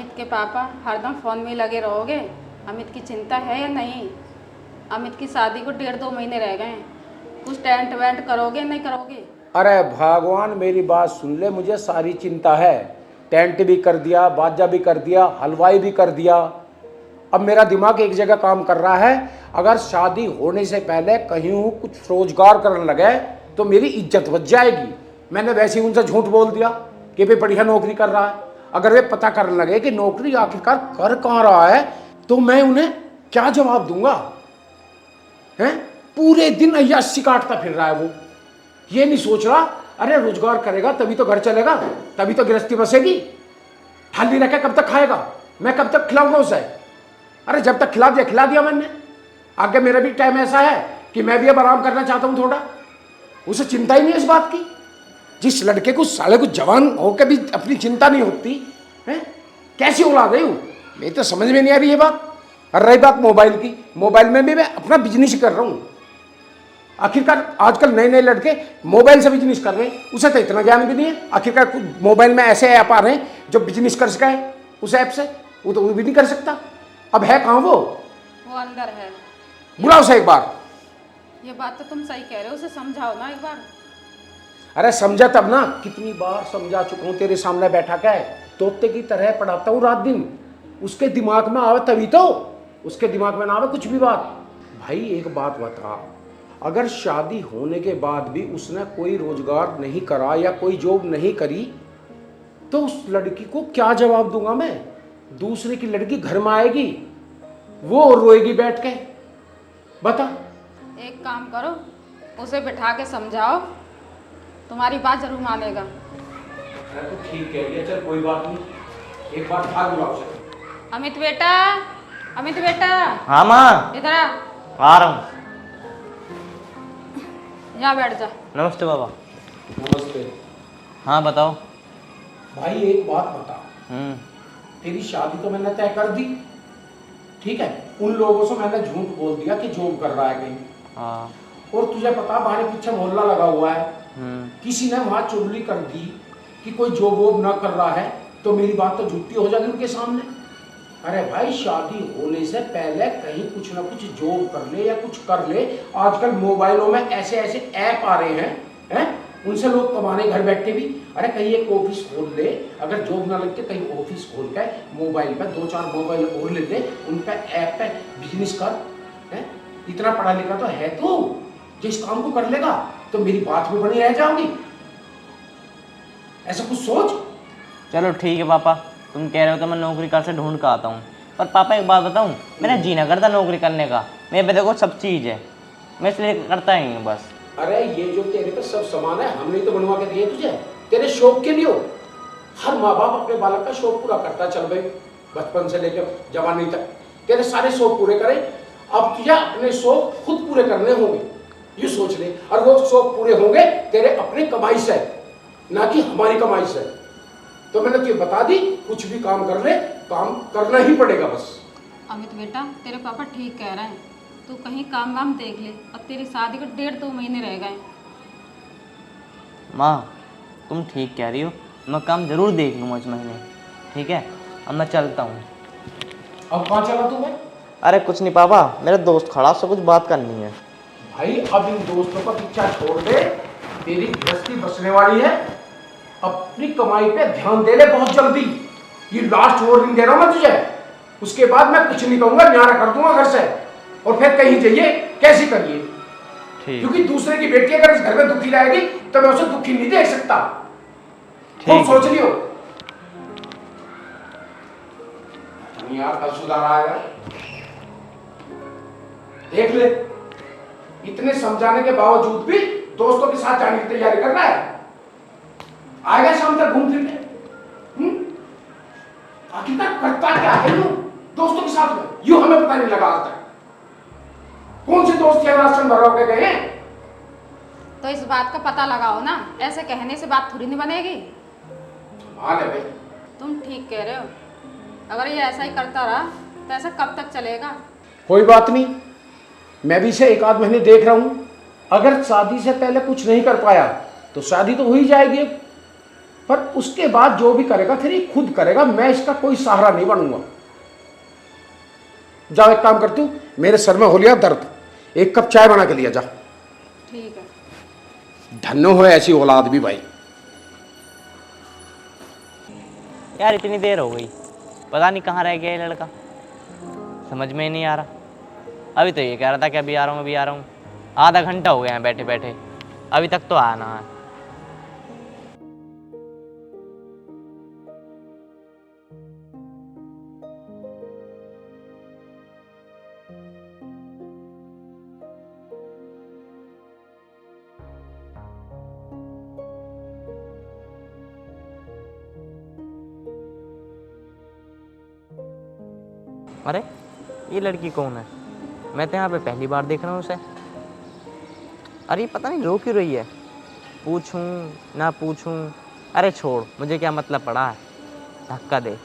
अमित के पापा हरदम फ़ोन में लगे रहोगे? अमित की चिंता है या नहीं? अमित की शादी को 1.5-2 महीने रह गए हैं। कुछ टेंट वेंट करोगे नहीं करोगे? अरे भगवान मेरी बात सुन ले, मुझे सारी चिंता है। टेंट भी कर दिया, बाजा भी कर दिया, हलवाई भी कर दिया। अब मेरा दिमाग एक जगह काम कर रहा है। अगर शादी होने से पहले कहीं कुछ रोजगार करने लगे तो मेरी इज्जत बच जाएगी। मैंने वैसे ही उनसे झूठ बोल दिया कि भाई बढ़िया नौकरी कर रहा है। अगर वे पता करने लगे कि नौकरी आखिरकार कर कहाँ रहा है तो मैं उन्हें क्या जवाब दूंगा? हैं? पूरे दिन अय्याशी काटता फिर रहा है वो। ये नहीं सोच रहा अरे रोजगार करेगा तभी तो घर चलेगा, तभी तो गृहस्थी बसेगी। खाली रखे कब तक खाएगा? मैं कब तक खिलाऊंगा उसे? अरे जब तक खिला दिया मैंने। आगे मेरा भी टाइम ऐसा है कि मैं भी अब आराम करना चाहता हूं थोड़ा। उसे चिंता ही नहीं है इस बात की। जिस लड़के को साले को जवान होकर भी अपनी चिंता नहीं होती है, कैसी औलाद है वो? मेरी तो समझ में नहीं आ रही ये बात। और रही बात मोबाइल की, मोबाइल में भी मैं अपना बिजनेस कर रहा हूं। आखिरकार आजकल नए नए लड़के मोबाइल से बिजनेस कर रहे हैं। उसे तो इतना ज्ञान भी नहीं है। आखिरकार कुछ मोबाइल में ऐसे ऐप आ रहे हैं जो बिजनेस कर सका है उस ऐप से। वो तो वो भी नहीं कर सकता। अब है कहाँ वो अंदर है। बुलाओ उसे एक बार। ये बात तो तुम सही कह रहे हो, उसे समझाओ ना एक बार। अरे समझा तब ना, कितनी बार समझा चुका हूं तेरे सामने बैठा के। तोते की तरह पढ़ाता हूं रात दिन। उसके दिमाग में आवे तभी तो। उसके दिमाग में ना आवे कुछ भी बात। भाई एक बात बता, अगर शादी होने के बाद भी उसने कोई रोजगार नहीं करा या कोई जॉब नहीं करी तो उस लड़की को क्या जवाब दूंगा मैं? दूसरे की लड़की घर में आएगी, वो रोएगी बैठ के। बता। एक काम करो, उसे बिठा के समझाओ, तुम्हारी बात जरूर मानेगा। तो ठीक है, चल कोई बात नहीं। एक बार भाग बुलाओ उसे। अमित बेटा, अमित बेटा। हाँ माँ, इधर आ रहा हूँ। यहाँ बैठ जा। नमस्ते बाबा। नमस्ते। हाँ बताओ। भाई एक बात बता, तेरी शादी तो मैंने तय कर दी, ठीक है? उन लोगों से मैंने झूठ बोल दिया कि जॉब कर रहा है कहीं। हाँ। और तुझे पता बाहर पीछे मोहल्ला लगा हुआ है। किसी ने वहां चुगली कर दी कि कोई जॉब वॉब ना कर रहा है तो मेरी बात तो झूठी हो जाएगी उनके सामने। अरे भाई शादी होने से पहले कहीं कुछ ना कुछ जॉब कर ले या कुछ कर ले। आजकल मोबाइलों में ऐसे ऐसे ऐप आ रहे हैं, उनसे लोग कमाने घर बैठे भी। अरे कहीं एक ऑफिस खोल ले, अगर जॉब ना लगते कहीं ऑफिस खोल के मोबाइल पे 2-4 मोबाइल और ले ले, उन पे ऐप पे बिजनेस कर। है इतना पढ़ा लिखा तो है तू, जिस काम को कर लेगा तो मेरी बात भी बनी रह जाओगी। ऐसा कुछ सोच। चलो ठीक है पापा, तुम कह रहे हो तो मैं नौकरी कर से ढूंढ कर आता हूँ। पर पापा एक बात बताऊँ, मेरा जी ना करता नौकरी करने का। मेरे पे देखो सब चीज़ है, मैं इसलिए करता ही हूँ बस। अरे ये जो तेरे पे सब सामान है हमने तो बनवा के दिए तुझे, तेरे शौक के लिए हो। हर माँ बाप अपने बालक का शौक पूरा करता है। चल भाई, बचपन से लेकर जवानी तक तेरे सारे शौक पूरे करे। अब तुझे अपने शौक खुद पूरे करने होंगे, ये सोच ले। और वो शौक पूरे होंगे तेरे अपने कमाई से, ना कि हमारी कमाई से। तो मैंने तुझे बता दी, कुछ भी काम कर ले, काम करना ही पड़ेगा बस। अमित बेटा, तेरे पापा ठीक कह रहे हैं, तू कहीं काम वाम देख ले। अब तेरी शादी को 1.5-2 महीने रह गए। माँ तुम ठीक कह रही हो, मैं काम जरूर देख लूँगा इस महीने। ठीक है, अब मैं चलता हूँ। अब कहाँ चला तू? मैं अरे कुछ नहीं पापा, मेरा दोस्त खड़ा, उससे कुछ बात करनी है। भाई अब इन दोस्तों का पीछा छोड़ दे, तेरी गृहस्थी बसने वाली है। अपनी कमाई पे ध्यान दे ले बहुत जल्दी। ये लास्ट वार्निंग दे रहा हूं मैं तुझे। उसके बाद मैं कुछ नहीं कहूंगा, न्यारा कर दूंगा घर से। और फिर कहीं जाइए कैसी करिए, क्योंकि दूसरे की बेटी अगर इस घर में दुखी रहेगी तो मैं उसे दुखी नहीं देख सकता। खूब सोच लियो यार, कल सुधार आएगा। देख ले, इतने समझाने के बावजूद भी दोस्तों के साथ जाने की तैयारी कर रहा है। आएगा शाम तक घूम फिर के। आखिरकार करता क्या है यू दोस्तों के साथ में? यू हमें पता नहीं लगा आज तक। कौन से दोस्त यहाँ राशन भरा के गए हैं? तो इस बात का पता लगाओ ना, ऐसे कहने से बात थोड़ी नहीं बनेगी। हाँ ले भाई, तुम ठीक कह रहे हो। अगर ये ऐसा ही करता रहा तो ऐसा कब तक चलेगा? कोई बात नहीं, मैं भी इसे 1-8 महीने देख रहा हूं। अगर शादी से पहले कुछ नहीं कर पाया तो शादी तो हो ही जाएगी। पर उसके बाद जो भी करेगा फिर ये खुद करेगा, मैं इसका कोई सहारा नहीं बनूंगा। जाओ एक काम करती हूँ, मेरे सर में हो लिया दर्द, एक कप चाय बना के लिया जा। ठीक है। धन्य हो ऐसी औलाद भी भाई। यार इतनी देर हो गई, पता नहीं कहाँ रह गया ये लड़का, समझ में ही नहीं आ रहा। अभी तो ये कह रहा था कि अभी आ रहा हूँ अभी आ रहा हूँ, आधा घंटा हो गया है बैठे बैठे, अभी तक तो आया ना है। अरे ये लड़की कौन है? मैं तो यहाँ पे पहली बार देख रहा हूँ उसे। अरे ये पता नहीं रो क्यों रही है, पूछूं ना पूछूं? अरे छोड़, मुझे क्या मतलब पड़ा है, धक्का दे।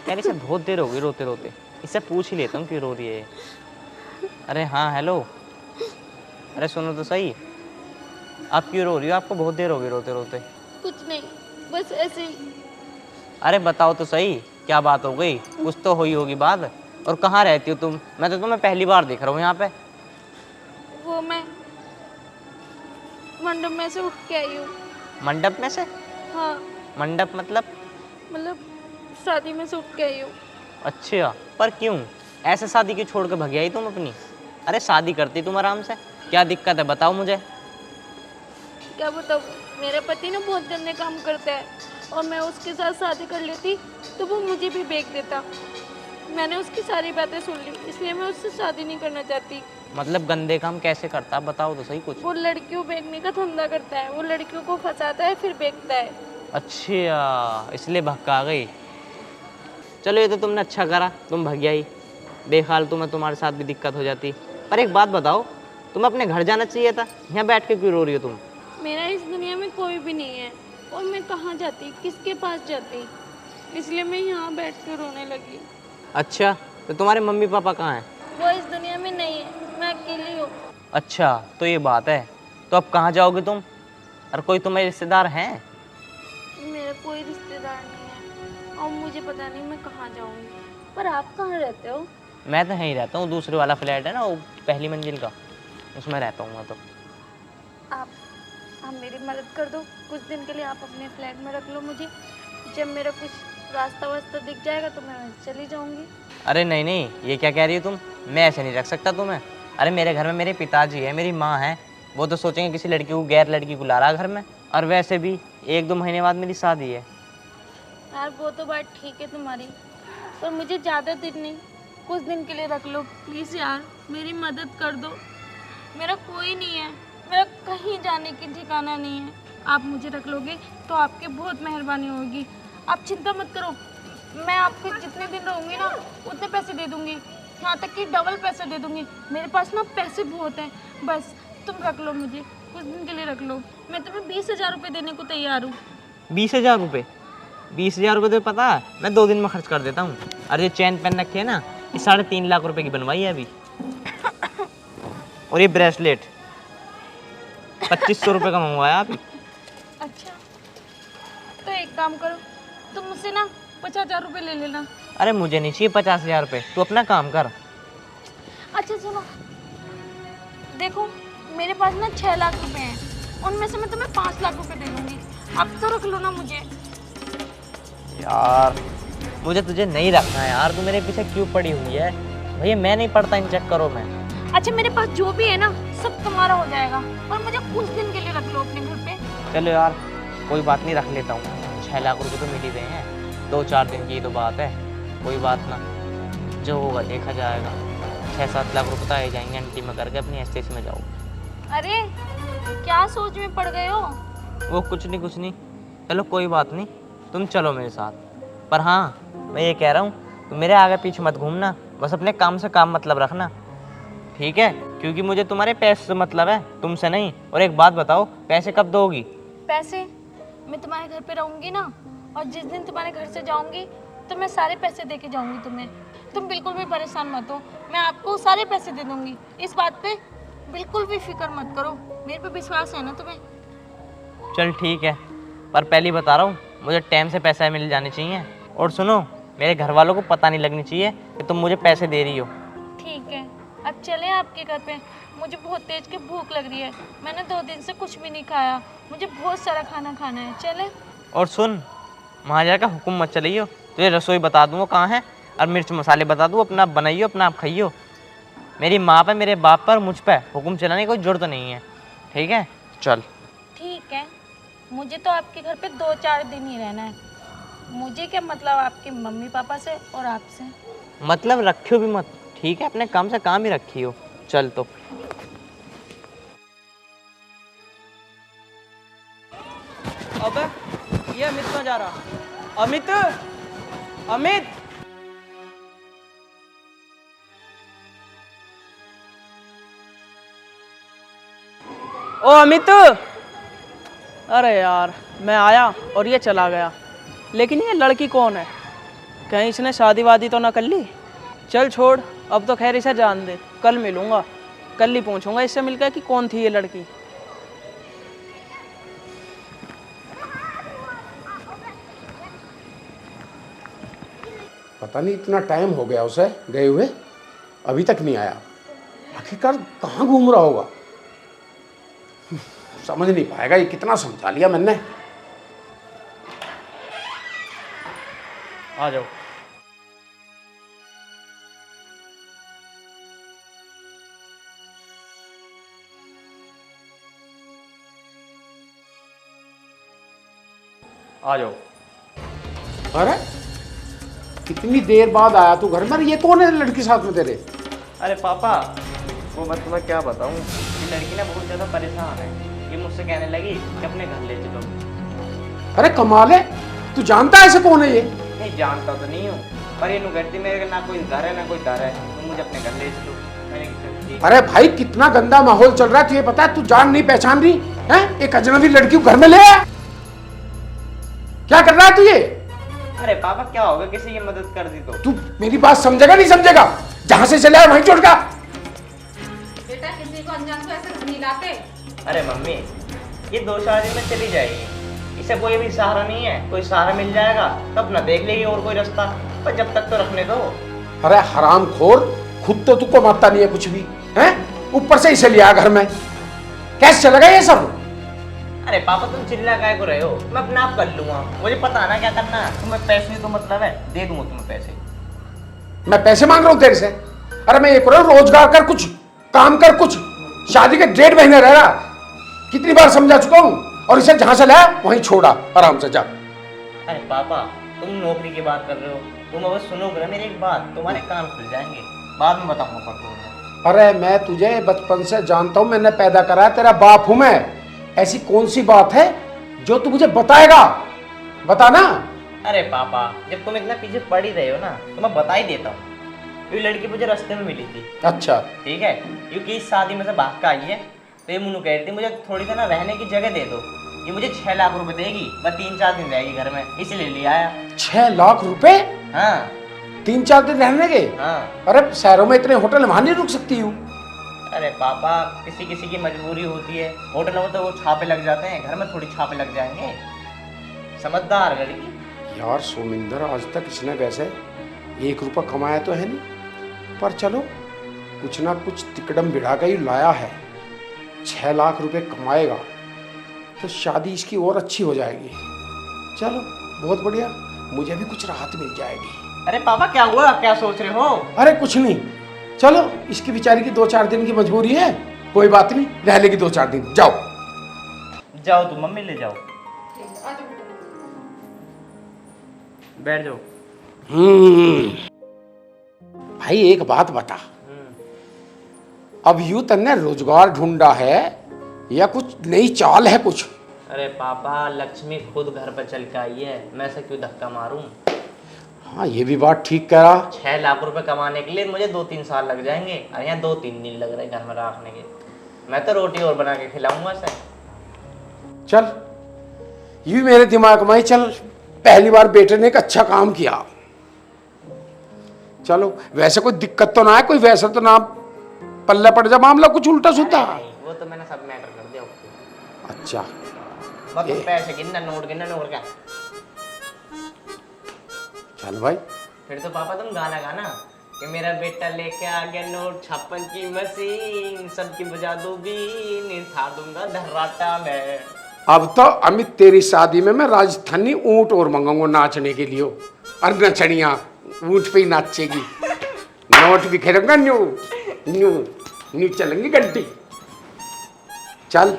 यार इसे बहुत देर हो गई रोते रोते, इससे पूछ ही लेता हूँ क्यों रो रही है। अरे हाँ हेलो, अरे सुनो तो सही, आप क्यों रो रही हो? आपको बहुत देर हो गई रोते रोते। कुछ नहीं, बस ऐसे ही। अरे बताओ तो सही, क्या बात हो गई? कुछ तो हुई होगी बात। और कहाँ रहती हो तुम? मैं तो तुम्हें पहली बार देख रहा हूँ यहाँ पे। वो मैं मंडप में से उठ के आई हूँ। मंडप में से? हाँ, मंडप मतलब? मतलब शादी में से उठ के आई हूँ। अच्छा, पर क्यों ऐसे शादी क्यों छोड़ के भग आई तुम अपनी? अरे शादी करती तुम आराम से, क्या दिक्कत है बताओ मुझे। क्या बताऊँ, मेरा पति ना बहुत गंदे काम करता है और मैं उसके साथ शादी कर लेती तो वो मुझे भी बेच देता। मैंने उसकी सारी बातें सुन ली, इसलिए मैं उससे शादी नहीं करना चाहती। मतलब गंदे काम कैसे करता, बताओ तो सही कुछ। वो लड़कियों बेचने का धंधा करता है, वो लड़कियों को फंसाता है फिर बेचता है। अच्छा, इसलिए भक्का गई। चलो ये तो तुमने अच्छा करा, तुम भग आई, बेफालतू में तुम्हारे साथ भी दिक्कत हो जाती। पर एक बात बताओ, तुम अपने घर जाना चाहिए था, यहाँ बैठ के क्यों रो रही हो तुम? मेरा इस दुनिया में कोई भी नहीं है और मैं कहाँ जाती, किसके पास जाती, इसलिए मैं यहाँ बैठ के रोने लगी। अच्छा, तो तुम्हारे मम्मी पापा कहाँ हैं? वो इस दुनिया में नहीं है, मैं अकेली हूँ। अच्छा तो ये बात है, तो अब कहाँ जाओगे तुम? और कोई तुम्हारे रिश्तेदार हैं? मेरा कोई रिश्तेदार नहीं है और मुझे पता नहीं मैं कहाँ जाऊँगी। पर आप कहाँ रहते हो? मैं तो यहीं रहता हूँ, दूसरे वाला फ्लैट है ना वो पहली मंजिल का, उसमें रहता हूँ मैं तो। आप मेरी मदद कर दो, कुछ दिन के लिए आप अपने फ्लैट में रख लो मुझे। जब मेरा कुछ रास्ता वास्ता दिख जाएगा तो मैं वहीं चली जाऊँगी। अरे नहीं नहीं, ये क्या कह रही हो तुम? मैं ऐसे नहीं रख सकता तुम्हें। अरे मेरे घर में मेरे पिताजी है, मेरी माँ है, वो तो सोचेंगे किसी लड़की को, गैर लड़की को ला रहा घर में। और वैसे भी 1-2 महीने बाद मेरी शादी है। यार वो तो बात ठीक है तुम्हारी, पर मुझे ज़्यादा दिन नहीं, कुछ दिन के लिए रख लो प्लीज़ यार, मेरी मदद कर दो। मेरा कोई नहीं है, मेरा कहीं जाने की ठिकाना नहीं है। आप मुझे रख लोगे तो आपकी बहुत मेहरबानी होगी। आप चिंता मत करो, मैं आपको जितने दिन रहूँगी ना उतने पैसे दे दूँगी, यहाँ तक कि डबल पैसे दे दूँगी। मेरे पास ना पैसे बहुत हैं, बस तुम रख लो मुझे, कुछ दिन के लिए रख लो। मैं तुम्हें 20,000 रुपये देने को तैयार हूँ। 20,000 रुपये? 20,000 रुपये तो पता है मैं 2 दिन में खर्च कर देता हूँ। अरे ये चैन पहन रखी है ना, ये 3.5 लाख रुपए की बनवाई है अभी। और ये ब्रेसलेट 2500 रुपये का मंगवाया अभी। अच्छा, तो एक काम करो, तुम मुझसे ना 50,000 रुपये ले लेना। अरे मुझे नहीं चाहिए 50,000 रुपये, तू अपना काम कर। अच्छा सुनो, देखो मेरे पास ना 6 लाख रुपए हैं, उनमें से मैं तुम्हें 5 लाख रुपए दे दूंगी। अब तो रख लो ना मुझे। यार मुझे तुझे नहीं रखना है यार, तू मेरे पीछे क्यों पड़ी हुई है? भैया मैं नहीं पढ़ता इन चक्करों में। अच्छा मेरे पास जो भी है ना सब तुम्हारा हो जाएगा, और मुझे कुछ दिन के लिए रख लो अपने घर पे। चलो यार कोई बात नहीं, रख लेता हूँ। 6 लाख रुपए तो मिल ही गए हैं, 2-4 दिन की तो बात है, कोई बात ना, जो होगा देखा जाएगा। 6-7 लाख रुपए तो आ जाएंगे एंटी में करके, अपनी एसटीसी में जाओ। अरे क्या सोच में पड़ गए हो? वो कुछ नहीं, चलो कोई बात नहीं, तुम चलो मेरे साथ। पर हाँ मैं ये कह रहा हूँ, तुम मेरे आगे पीछे मत घूमना, बस अपने काम से काम मतलब रखना, ठीक है? क्योंकि मुझे तुम्हारे पैसे से मतलब है, तुमसे नहीं। और एक बात बताओ, पैसे कब दोगी? पैसे मैं तुम्हारे घर पे रहूंगी ना, और जिस दिन तुम्हारे घर से जाऊंगी तो मैं सारे पैसे दे के जाऊंगी तुम्हें। तुम बिल्कुल भी परेशान मत हो, मैं आपको सारे पैसे दे दूंगी, इस बात पे बिल्कुल भी फिक्र मत करो, मेरे पे विश्वास है ना तुम्हें। चल ठीक है, पर पहले ही बता रहा हूँ, मुझे टाइम से पैसे मिल जाने चाहिए। और सुनो, मेरे घर वालों को पता नहीं लगनी चाहिए कि तुम मुझे पैसे दे रही हो। ठीक है, अब चले आपके घर पे। मुझे बहुत तेज की भूख लग रही है, मैंने 2 दिन से कुछ भी नहीं खाया, मुझे बहुत सारा खाना खाना है। चले? और सुन, वहाँ जाकर हुक्म मत चलियो, तुझे रसोई बता दूँगा कहाँ है, और मिर्च मसाले बता दूँ, अपना आप बनाइयो, अपना आप खाइयो। मेरी माँ पे, मेरे बाप पर, मुझ पर हुक्म चलाने की कोई जरूरत नहीं है, ठीक है? चल। ठीक है, मुझे तो आपके घर पे 2-4 दिन ही रहना है। मुझे क्या मतलब आपके मम्मी पापा से और आपसे। मतलब रखियो भी मत, ठीक है? अपने काम से काम ही रखियो। चल तो। अबे ये अमित कहाँ जा रहा? अमित, अमित, ओ अमित। अरे यार, मैं आया और ये चला गया। लेकिन ये लड़की कौन है? कहीं इसने शादी वादी तो ना कर ली? चल छोड़, अब तो खैर इसे जान दे, कल मिलूंगा, कल ही पूछूंगा इससे मिलकर कि कौन थी ये लड़की। पता नहीं इतना टाइम हो गया उसे गए हुए, अभी तक नहीं आया। आखिरकार कहाँ घूम रहा होगा, समझ नहीं पाएगा। ये कितना समझा लिया मैंने। आ जाओ। आ जाओ। अरे कितनी देर बाद आया तू घर में? ये कौन है लड़की साथ में तेरे? अरे पापा, वो मैं तुम्हें क्या बताऊँ, ये लड़की ना बहुत ज़्यादा परेशान है। ये मुझसे कहने लगी कि अपने घर ले चलो। अरे कमाल है, तू जानता है ऐसे कौन है ये? नहीं जानता तो नहीं हूँ, पर ये कहती मेरे ना कोई घर है ना कोई दर है, तुम मुझे अपने घर ले चलो। मैंने कहा, "चल ठीक है।" अरे भाई कितना गंदा माहौल चल रहा है, तुझे पता है? तू जान नहीं पहचान रही है, एक अजनबी लड़की को घर में ले आया। क्या कर रहा है तू ये? अरे पापा क्या होगा, किसी की मदद कर दी तो। तू मेरी बात समझेगा नहीं समझेगा? जहां से चले आया वहीं छोड़ का। बेटा किसी को अनजान को ऐसे घर नहीं लाते। अरे मम्मी, ये 2-4 दिन में चली जाएगी, इसे कोई भी सहारा नहीं है। कोई सहारा मिल जाएगा तब ना देख लेगी और कोई रास्ता, पर जब तक तो रखने दो। अरे हरामखोर, खुद तो तू कमाता नहीं है कुछ भी, हैं? ऊपर से इसे लिया घर में, कैसे चलेगा ये सब? अरे पापा तुम चिल्ला काय को रहे हो, मैं अपना आप कर लूंगा, मुझे पता है ना क्या करना है। तुम्हें पैसे तो मतलब है, दे दूंगा तुम्हें पैसे। मैं पैसे मांग रहा हूँ तेरे से? अरे मैं ये कह रहा हूँ रोजगार कर, कुछ काम कर, कुछ। शादी के 1.5 महीने रह रहा, कितनी बार समझा चुका हूँ, और इसे जहां से लाया वहीं छोड़ा, आराम से जा। अरे पापा, तुम नौकरी की बात कर रहे हो, तुम अगर सुनोगे ना मेरी एक बात, तुम्हारे कान खुल जाएंगे। बाद में बताऊंगा पर तुम्हें। अरे मैं तुझे बचपन से जानता हूँ, मैंने पैदा करा है, तेरा बाप हूं मैं। ऐसी कौन सी बात है जो तू मुझे बताएगा? बता ना। अरे पापा, जब तुम इतना पीछे पड़ ही रहे हो ना, तो मैं बता ही देता हूँ। ये लड़की मुझे रास्ते में मिली थी, अच्छा। ठीक है? क्योंकि इस शादी में से भाग के आई है, तो ये मुन्नू कह रही थी मुझे थोड़ी सा ना रहने की जगह दे दो। ये मुझे 6 लाख रुपए देगी, मैं 3-4 दिन रहेगी घर में, इसलिए ले आया। 6 लाख रुपए? हाँ 3-4 दिन रहने के? हाँ। अरे शहरों में इतने होटल, वहां नहीं रुक सकती हूँ? अरे पापा, किसी किसी की मजबूरी होती है, होटल में तो वो छापे लग जाते हैं, घर में थोड़ी छापे लग जाएंगे। समझदार लड़की। यार सोमिंदर, आज तक इसने वैसे 1 रुपया कमाया तो है नहीं, पर चलो कुछ ना कुछ तिकड़म बिड़ा कर ही लाया है। 6 लाख रुपए कमाएगा तो शादी इसकी और अच्छी हो जाएगी। चलो बहुत बढ़िया, मुझे भी कुछ राहत मिल जाएगी। अरे पापा क्या हुआ, क्या सोच रहे हो? अरे कुछ नहीं, चलो इसकी बेचारी की 2-4 दिन की मजबूरी है, कोई बात नहीं, रह लेगी 2-4 दिन। जाओ जाओ तुम, मम्मी ले जाओ, बैठ जाओ। भाई एक बात बता, अब यूं तन्ने रोजगार ढूंढा है या कुछ नई चाल है कुछ? अरे पापा, लक्ष्मी खुद घर पर चल के आई है, मैं ऐसे क्यों धक्का मारूं? हाँ ये भी बात ठीक करा। 6 लाख रुपए कमाने के लिए मुझे 2-3 साल लग जाएंगे, और यहाँ 2-3 दिन लग रहे घर में रखने के। मैं तो रोटी और बना के खिलाऊंगा इसे। चल ये भी मेरे दिमाग में ही, चल पहली बार बेटे ने एक अच्छा काम किया। चलो वैसे कोई दिक्कत तो ना है, कोई वैसा तो ना पल्ले पड़ जा मामला कुछ उल्टा सुलटा। नहीं, वो तो मैंने सब मैटर कर दिया ओके। अच्छा बस तुम पैसे गिनना, नोट गिनना, नोट क्या। चल भाई। फिर तो पापा तुम गाना गाना कि मेरा बेटा लेके आ गया नोट 56 की मशीन, सबकी बजा दो बीन, था दूंगा धर्राटा में। अब तो अमित तेरी शादी में मैं राजस्थानी ऊंट और मंगाऊंगा नाचने के लिए। और नचनिया ऊंट पे ही नाचेगी, नोट भी खेलूंगा, न्यू न्यू न्यू चलेंगी घंटी। चल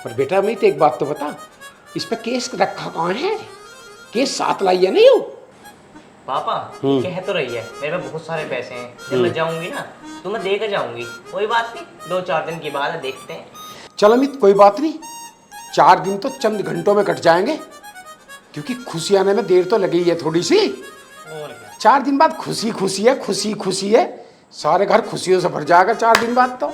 पर बेटा अमित एक बात तो बता, इस पे केस रखा कहाँ है? केस साथ लाई है नहीं हो? पापा कह तो रही है मेरे पास बहुत सारे पैसे हैं, जब मैं जाऊंगी ना तो मैं देकर जाऊंगी। कोई बात नहीं, 2-4 दिन की बात है, देखते हैं। चल अमित कोई बात नहीं, 4 दिन तो चंद घंटों में कट जाएंगे, क्योंकि खुशी आने में देर तो लगी है थोड़ी सी। और क्या। 4 दिन बाद खुशी खुशी है, खुशी खुशी है, सारे घर खुशियों से भर जाएगा 4 दिन बाद तो।